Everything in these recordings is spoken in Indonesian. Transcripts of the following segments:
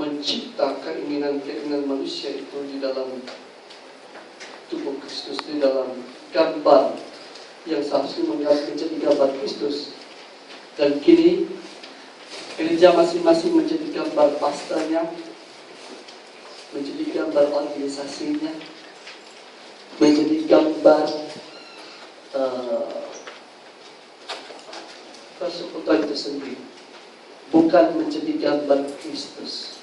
mencipta keinginan manusia itu di dalam tubuh Kristus, di dalam gambar yang seharusnya menjadi gambar Kristus. Dan kini gereja masing-masing menjadi gambar pastornya, menjadi gambar organisasinya, menjadi gambar persekutuan itu sendiri, bukan menjadi gambar Kristus.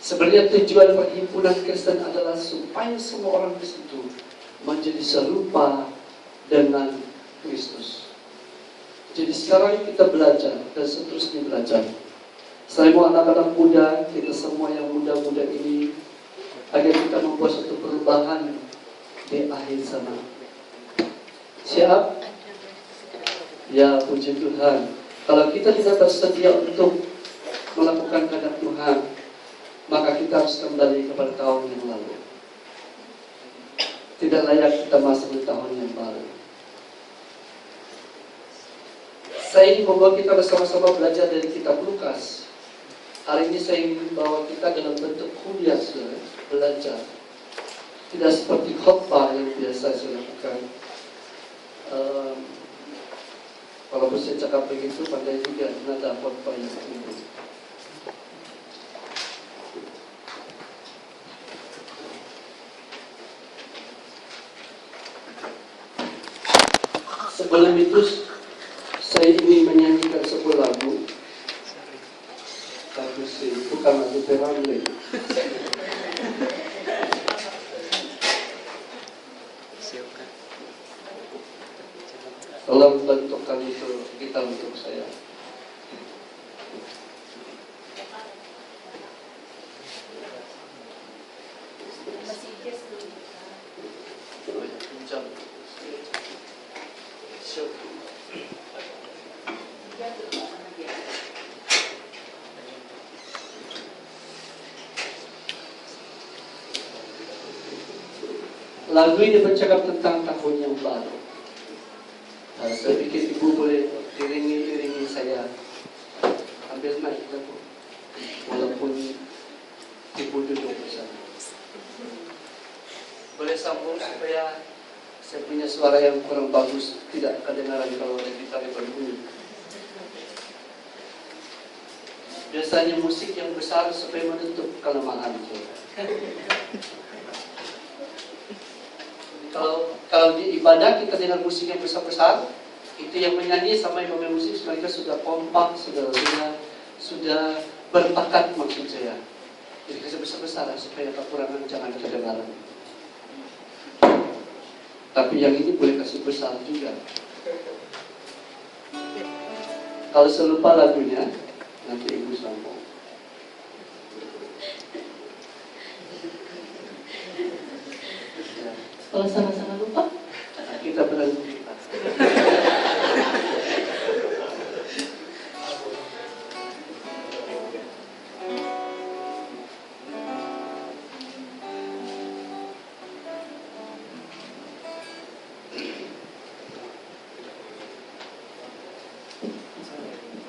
Sebenarnya tujuan perhimpunan Kristen adalah supaya semua orang di situ menjadi serupa dengan Kristus. Jadi sekarang kita belajar dan seterusnya belajar. Saya mau anak-anak muda, kita semua yang muda-muda ini, agar kita membuat suatu perubahan di akhir zaman. Siap? Ya, puji Tuhan. Kalau kita tidak bersedia untuk melakukan kehendak Tuhan, maka kita harus kembali kepada tahun yang lalu. Tidak layak kita masuk di tahun yang baru. Saya ingin membawa kita bersama-sama belajar dari kitab Lukas. Hari ini saya ingin membawa kita dalam bentuk kuliah, saudara, belajar. Tidak seperti khotbah yang biasa saya lakukan. Walaupun saya cakap begitu, pandai juga nada khotbah yang ini. Sebelum itu, saya ingin menyanyikan sebuah lagu. Lagu sih, bukan lagu Peramle. Tolong bentukkan itu kita untuk saya. Lagu ini bercakap tentang tahun yang baru. Saya pikir ibu boleh iringi saya. Ambil mic aku, walaupun ibu duduk bersama. Boleh sambung supaya saya punya suara yang kurang bagus, tidak kedengaran kalau gitar berbunyi. Biasanya musik yang besar supaya menutup kelemahan. Kalau di ibadah kita dengar musik yang besar-besar, itu yang menyanyi sama yang pemain musik mereka sudah kompak, sudah berpakat maksud saya. Jadi kasih besar-besar supaya kekurangan jangan kedengaran. Tapi yang ini boleh kasih besar juga. Kalau selupa lagunya, nanti ibu sambung. Kalau sama-sama lupa, kita berhenti.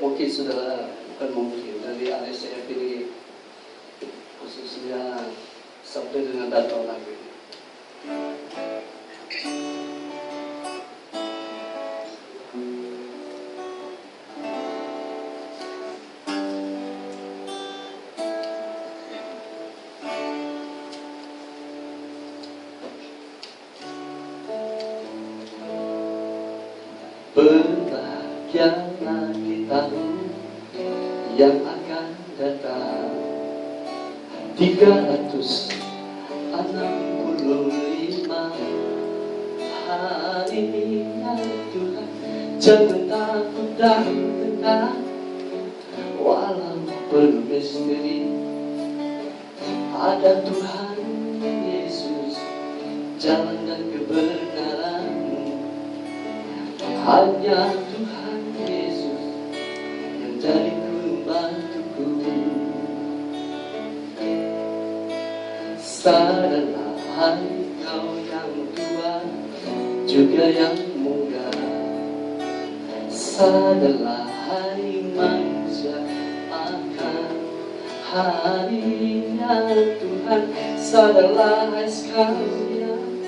Mungkin saudara, bukan mungkin, dari hari saya pilih khususnya sampai dengan datang lagi. Berbahagialah di tahun yang akan datang. 365 hari ya Tuhan, jangan takut dan tenang, walau penuh misteri. Ada Tuhan Yesus, jalan dan kebenaran. Hanya Tuhan Yesus yang jadi pembantuku. Sadarlah hai kau yang tua, juga yang muda. Sadarlah hai manusia akan hadirat Tuhan, sadarlah hai sekalian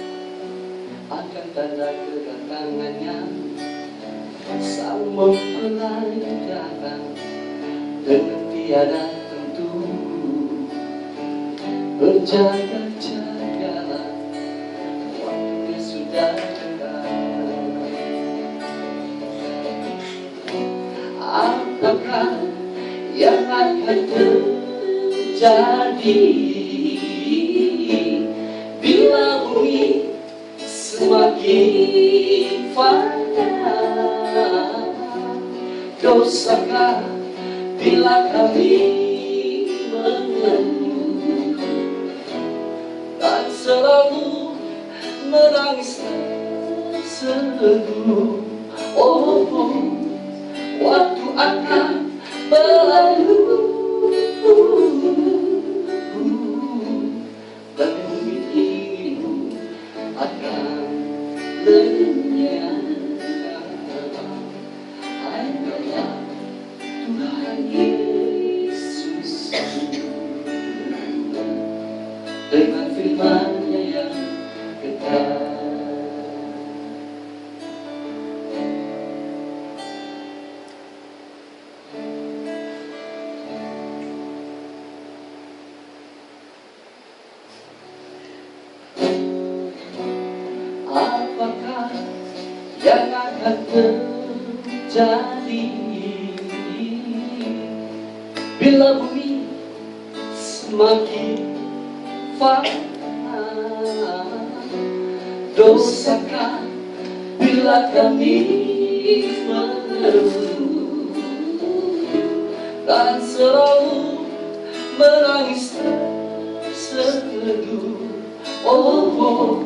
akan tanda kedatangannya. Sang mempelai datang dengan tiada tentu. Berjaga-jagalah, waktunya sudah dekat. Apakah yang akan terjadi bila bumi semakin fana? Dosakah bila kami mengeluh dan selalu menangis terseduh? Oh, waktu akan berlalu dan bumi ini akan lenyap. Hanyalah Tuhan Yesus dengan firman-Nya yang kekal. Apakah yang akan terjadi bila bumi semakin fana? Dosakah bila kami mengeluh dan selalu menangis terseduh? Oh,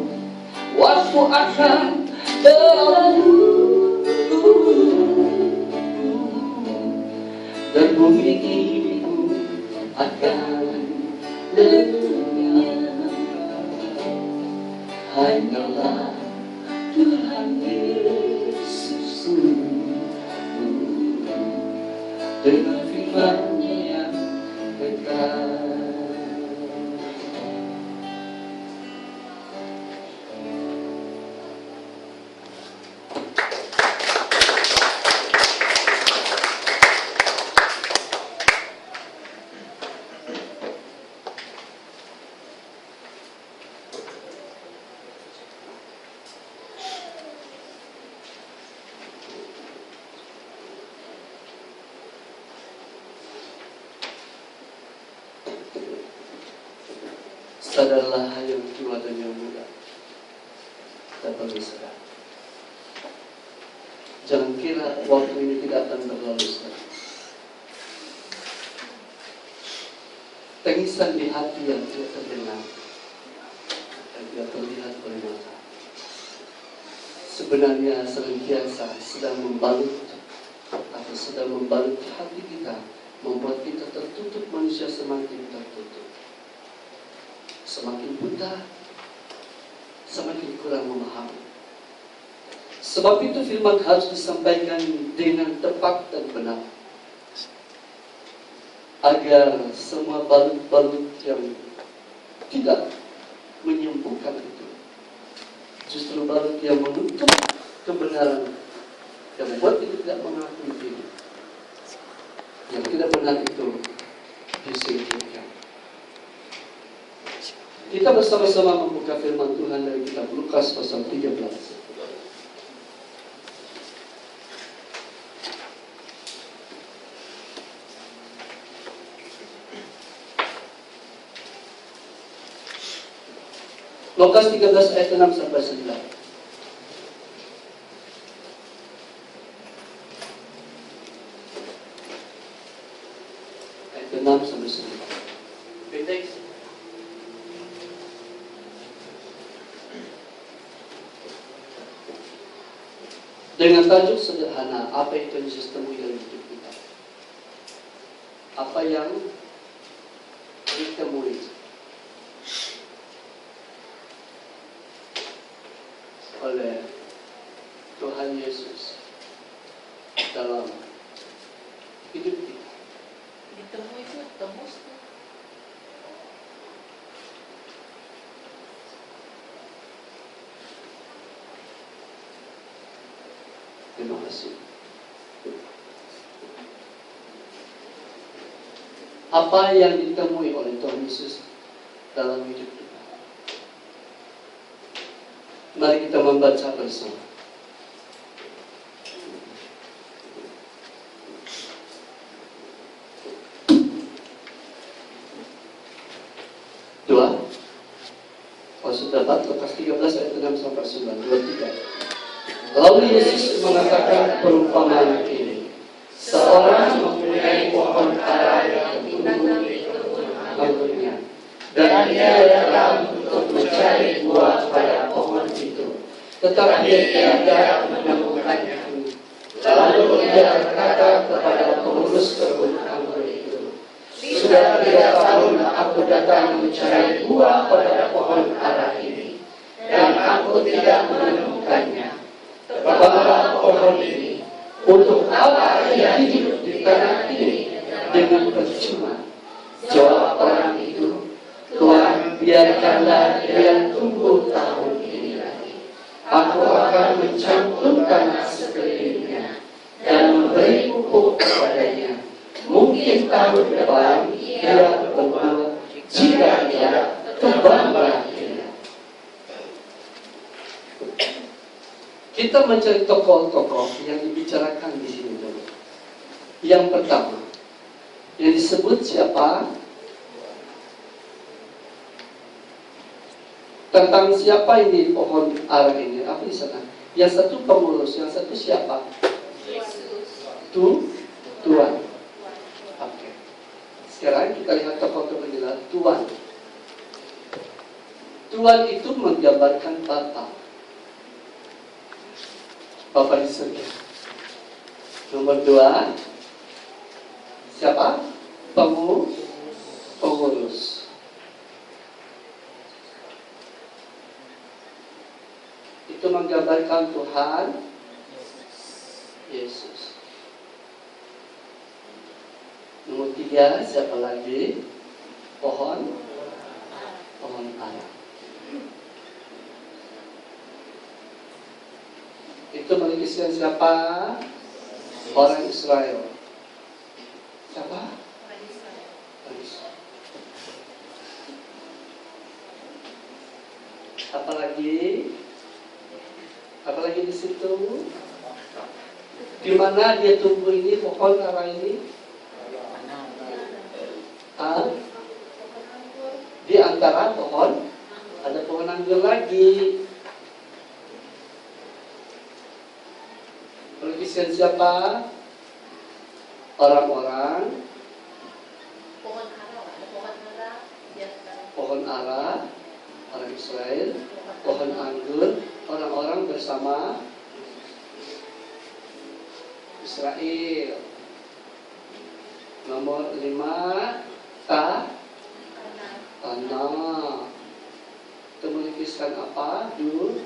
waktu akan berlalu dan bumi ini akan lenyap. Hanyalah Tuhan Yesus dengan firman-Nya yang kekal. Sadarlah yang tua dan yang muda, dapat bersadar. Jangan kira waktu ini tidak akan berlalu saja. Tangisan di hati yang tidak terdengar dan tidak terlihat oleh mata sebenarnya senantiasa sedang membalut atau sedang membalut hati kita, membuat kita tertutup. Manusia semakin tertutup, semakin buta, semakin kurang memahami. Sebab itu firman harus disampaikan dengan tepat dan benar, agar semua balut-balut yang tidak menyembuhkan itu justru balut yang menutup kebenaran, yang membuat kita tidak mengakui diri. Yang tidak benar itu disingkirkan. Kita bersama-sama membuka firman Tuhan dari kitab Lukas pasal 13. Lukas 13 ayat 6 sampai 9. Ayat 6 sampai 9. Pendek. Dengan tajuk sederhana, apa itu yang Yesus temui dalam hidup kita? Apa yang ditemui oleh Tuhan Yesus dalam hidup kita? Ditemui itu tembus tuh. Terima kasih. Apa yang ditemui oleh Tuhan Yesus dalam hidup kita? Mari kita membaca bersama. Sudah dapat lepas 13 ayat 6 sampai 9. 2, 3. Lalu Yesus mengatakan perumpamaan ini. Seorang mempunyai pohon ara yang tumbuh di kebun anggurnya, dan dia datang untuk mencari buah pada pohon itu, tetapi dia tidak menemukannya. Lalu dia berkata kepada pengurus kebun anggur itu, sudah 3 tahun aku datang mencari buah pada pohon ara ini, dan aku tidak menemukannya. Terbanglah pohon ini. Untuk apa ia hidup di tanah ini dengan percuma? Jawab orang itu, Tuhan, biarkanlah dia tumbuh tahun ini lagi. Aku akan mencantumkan sekelilingnya dan memberi pupuk kepadanya. Mungkin tahun depan ia berbuah, jika tidak, tebanglah dia. Kita mencari tokoh-tokoh yang dibicarakan di sini dulu. Yang pertama, yang disebut siapa? Tentang siapa ini pohon ara ini? Apa di sana? Yang satu pengurus, yang satu siapa? Yesus. Tuhan. Oke. Sekarang kita lihat tokoh-tokoh jelas. Tuhan. Tuhan itu menggambarkan Bapa di surga. Nomor 2, siapa? Pengurus. Itu menggambarkan Tuhan Yesus. Nomor 3, siapa lagi? Pohon ara. Itu melukiskan siapa? Orang Israel. Siapa? Orang Israel. Apalagi di situ? Di mana dia tumbuh ini pohon ara ini? Di antara pohon ada pohon anggur lagi. Melukiskan siapa? Orang-orang pohon ara, orang Israel, pohon anggur, orang-orang bersama Israel. Nomor 5, tanah. Itu melukiskan apa? Dunia.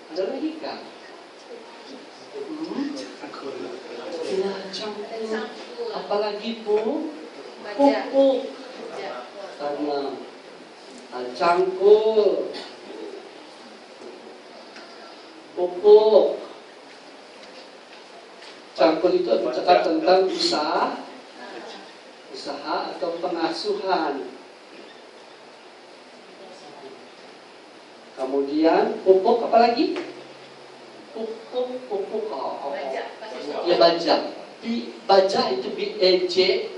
Ada lagi kan? Ya, cangkul. Apalagi pupuk. Tanah. Cangkul. Pupuk. Cangkul itu bercakap tentang usaha atau pengasuhan. Kemudian pupuk apa lagi? Pupuk. Ya baja. Baja itu B-A-J-A.